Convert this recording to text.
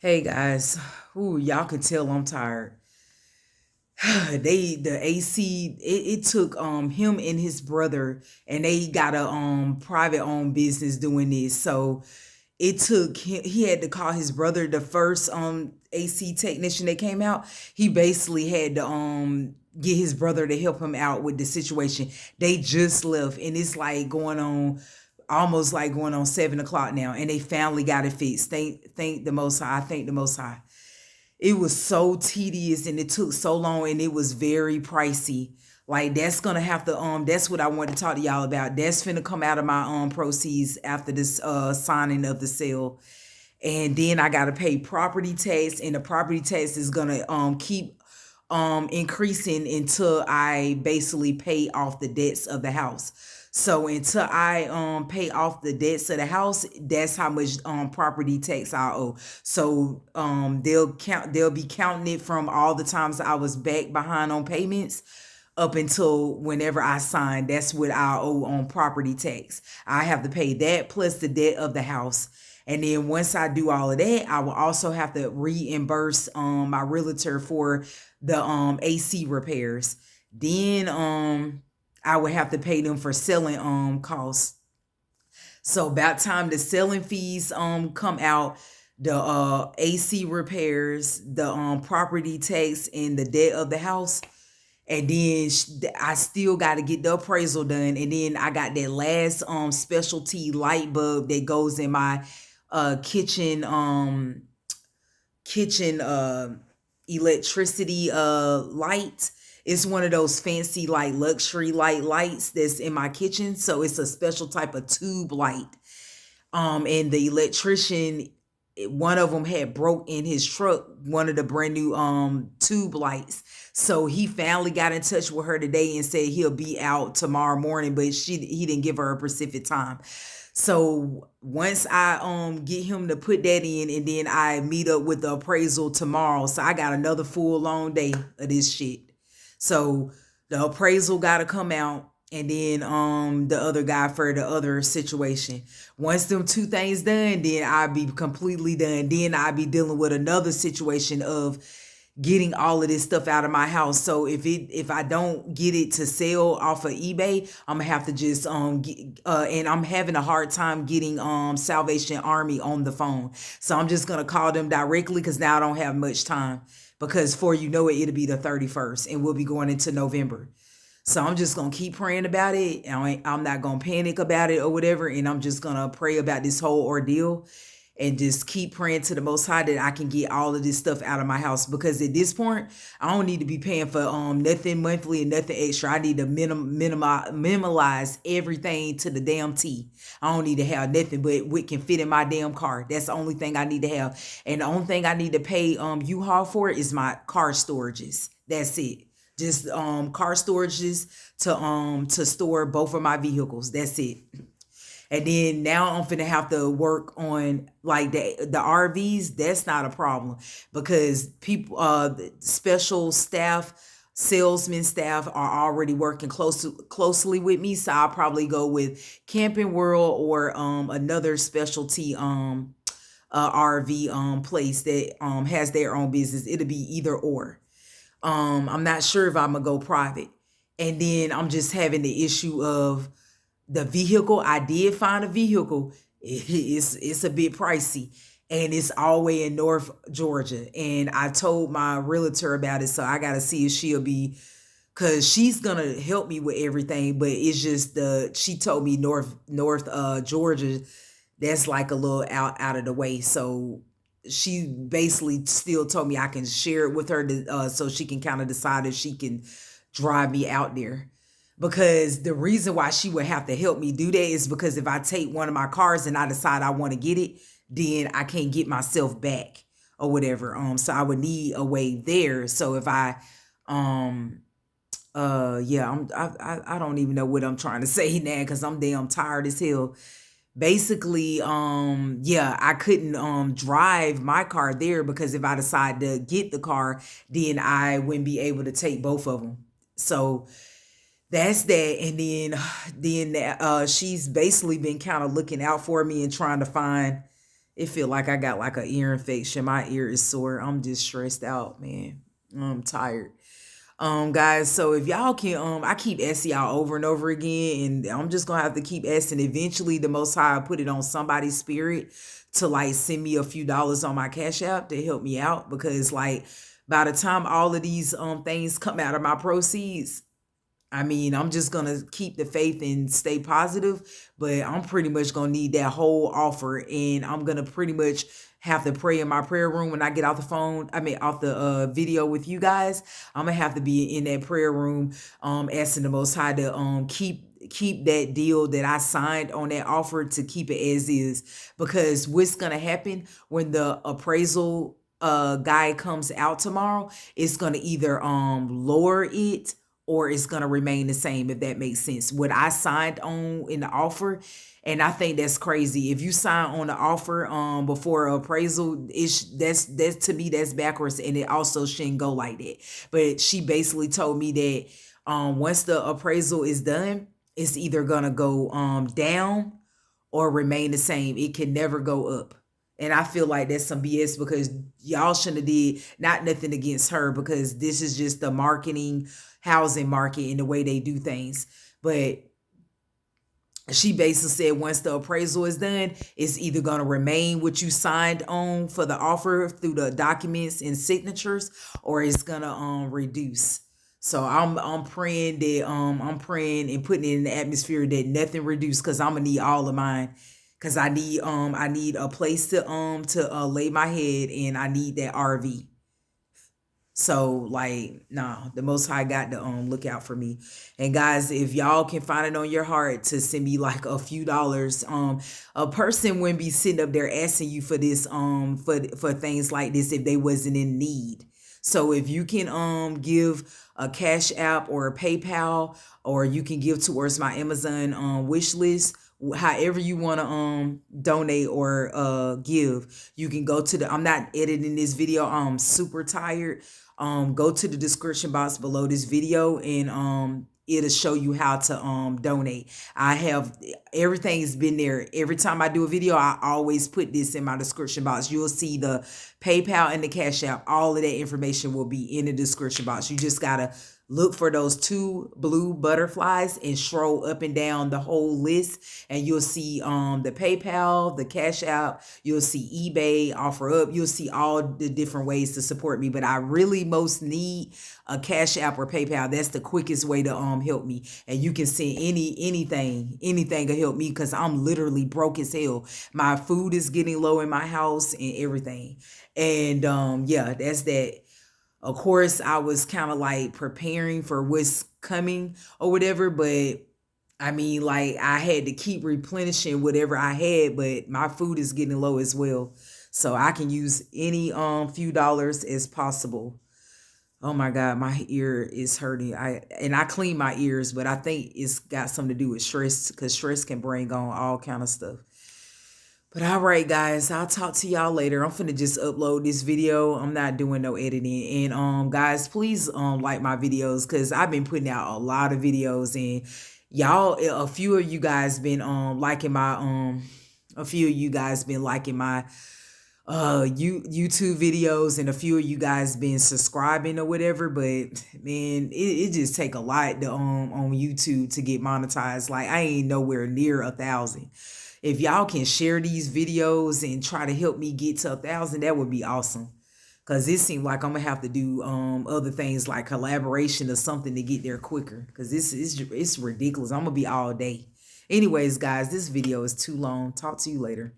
Hey guys, ooh, y'all can tell I'm tired. The AC it took him and his brother, and they got a private owned business doing this. So it took he had to call his brother, the first AC technician that came out. He basically had to get his brother to help him out with the situation. They just left, and it's like going on almost like going on 7 o'clock now, and they finally got it fixed. Thank the Most High. I thank the Most High. It was so tedious and it took so long and it was very pricey. Like that's gonna have to that's what I want to talk to y'all about. That's finna come out of my proceeds after this signing of the sale. And then I gotta pay property tax, and the property tax is gonna keep increasing until I basically pay off the debts of the house. So until I pay off the debts of the house, that's how much property tax I owe. So they'll be counting it from all the times I was back behind on payments up until whenever I sign. That's what I owe on property tax. I have to pay that plus the debt of the house. And then once I do all of that, I will also have to reimburse my realtor for the AC repairs. Then I would have to pay them for selling costs. So about time the selling fees come out, the AC repairs, the property tax, and the debt of the house. And then I still got to get the appraisal done, and then I got that last specialty light bulb that goes in my kitchen electricity light. It's one of those fancy like luxury lights that's in my kitchen. So it's a special type of tube light. And the electrician, one of them had broke in his truck, one of the brand new tube lights. So he finally got in touch with her today and said he'll be out tomorrow morning, but he didn't give her a specific time. So once I get him to put that in, and then I meet up with the appraisal tomorrow. So I got another full long day of this shit. So the appraisal gotta come out, and then the other guy for the other situation. Once them two things done, then I'll be completely done. Then I'll be dealing with another situation of getting all of this stuff out of my house. So if I don't get it to sell off of eBay, I'm gonna have to just and I'm having a hard time getting Salvation Army on the phone. So I'm just gonna call them directly because now I don't have much time, because for you know it, it'll be the 31st and we'll be going into November. So I'm just gonna keep praying about it. I'm not gonna panic about it or whatever, and I'm just gonna pray about this whole ordeal and just keep praying to the Most High that I can get all of this stuff out of my house. Because at this point, I don't need to be paying for nothing monthly and nothing extra. I need to minimize everything to the damn T. I don't need to have nothing but what can fit in my damn car. That's the only thing I need to have. And the only thing I need to pay U-Haul for is my car storages. That's it. Just car storages to store both of my vehicles. That's it. And then now I'm finna have to work on like the RVs. That's not a problem because people, special staff, salesman staff are already working closely with me. So I'll probably go with Camping World or another specialty RV place that has their own business. It'll be either or. I'm not sure if I'm gonna go private. And then I'm just having the issue of the vehicle. I did find a vehicle. It's a bit pricey, and it's all the way in North Georgia. And I told my realtor about it, so I gotta see if she'll be, cause she's gonna help me with everything. But it's just she told me North Georgia, that's like a little out of the way. So she basically still told me I can share it with her so she can kind of decide if she can drive me out there. Because the reason why she would have to help me do that is because if I take one of my cars and I decide I want to get it, then I can't get myself back or whatever. So I would need a way there. So if I yeah, I don't even know what I'm trying to say now because I'm damn tired as hell. Basically, yeah, I couldn't drive my car there because if I decide to get the car, then I wouldn't be able to take both of them. So that's that. And then she's basically been kind of looking out for me and trying to find, It feel like I got like an ear infection. My ear is sore. I'm just stressed out, man. I'm tired. Guys, so if y'all can I keep asking y'all over and over again, and I'm just gonna have to keep asking. Eventually the Most High put it on somebody's spirit to like send me a few dollars on my Cash App to help me out, because like by the time all of these things come out of my proceeds, I mean, I'm just gonna keep the faith and stay positive, but I'm pretty much gonna need that whole offer, and I'm gonna pretty much have to pray in my prayer room when I get off the phone. I mean, off the video with you guys. I'm gonna have to be in that prayer room, asking the Most High to keep that deal that I signed on that offer, to keep it as is, because what's gonna happen when the appraisal guy comes out tomorrow, it's gonna either lower it or it's gonna remain the same, if that makes sense. What I signed on in the offer, and I think that's crazy. If you sign on the offer before appraisal, that's to me that's backwards, and it also shouldn't go like that. But she basically told me that once the appraisal is done, it's either gonna go down or remain the same. It can never go up. And I feel like that's some BS, because y'all shouldn't have did, not nothing against her, because this is just the marketing housing market and the way they do things. But she basically said once the appraisal is done, it's either going to remain what you signed on for the offer through the documents and signatures, or it's going to reduce. So I'm praying that I'm praying and putting it in the atmosphere that nothing reduced, because I'm gonna need all of mine, because I need a place to lay my head, and I need that RV. So like, nah, the Most High got to look out for me. And guys, if y'all can find it on your heart to send me like a few dollars, a person wouldn't be sitting up there asking you for this for things like this if they wasn't in need. So if you can give a Cash App or a PayPal, or you can give towards my Amazon wish list, however you want to donate or give, you can go to the, I'm not editing this video, I'm super tired. Go to the description box below this video, and it'll show you how to donate. I have, everything's been there. Every time I do a video, I always put this in my description box. You'll see the PayPal and the Cash App. All of that information will be in the description box. You just gotta look for those two blue butterflies and scroll up and down the whole list, and you'll see the PayPal, the Cash App, you'll see eBay, OfferUp, you'll see all the different ways to support me. But I really most need a Cash App or PayPal. That's the quickest way to help me. And you can send anything to help me, because I'm literally broke as hell. My food is getting low in my house and everything. And yeah, that's that. Of course, I was kind of like preparing for what's coming or whatever, but I mean, like, I had to keep replenishing whatever I had, but my food is getting low as well. So I can use any few dollars as possible. Oh my God, my ear is hurting. I clean my ears, but I think it's got something to do with stress, because stress can bring on all kind of stuff. But all right, guys, I'll talk to y'all later. I'm finna just upload this video. I'm not doing no editing. And guys, please like my videos, because I've been putting out a lot of videos, and y'all, a few of you guys been liking my a few of you guys been liking my YouTube videos, and a few of you guys been subscribing or whatever. But man, it just take a lot to on YouTube to get monetized. Like, I ain't nowhere near 1,000. If y'all can share these videos and try to help me get to 1,000, that would be awesome. Cause it seems like I'm gonna have to do other things like collaboration or something to get there quicker. Cause it's ridiculous. I'm gonna be all day. Anyways, guys, this video is too long. Talk to you later.